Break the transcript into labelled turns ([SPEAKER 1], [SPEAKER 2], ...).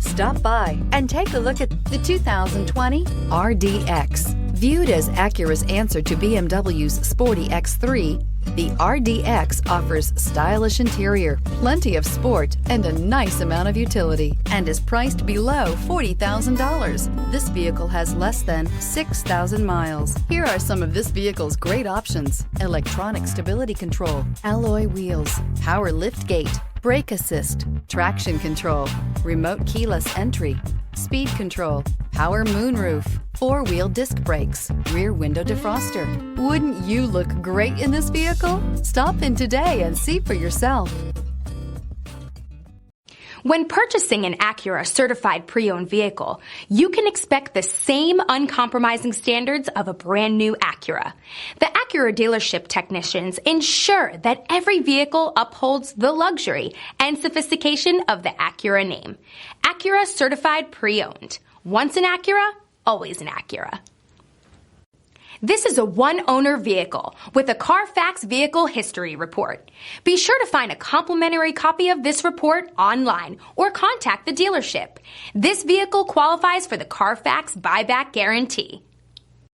[SPEAKER 1] Stop by and take a look at the 2020 RDX. Viewed as Acura's answer to BMW's sporty X3, the RDX offers stylish interior, plenty of sport, and a nice amount of utility, and is priced below $40,000. This vehicle has less than 6,000 miles. Here are some of this vehicle's great options: electronic stability control, alloy wheels, power liftgate, brake assist, traction control, remote keyless entry, speed control, power moonroof, four-wheel disc brakes, rear window defroster. Wouldn't you look great in this vehicle? Stop in today and see for yourself.
[SPEAKER 2] When purchasing an Acura certified pre-owned vehicle, you can expect the same uncompromising standards of a brand new Acura. The Acura dealership technicians ensure that every vehicle upholds the luxury and sophistication of the Acura name. Acura certified pre-owned. Once an Acura, always an Acura. This is a one-owner vehicle with a Carfax Vehicle History Report. Be sure to find a complimentary copy of this report online or contact the dealership. This vehicle qualifies for the Carfax Buyback Guarantee.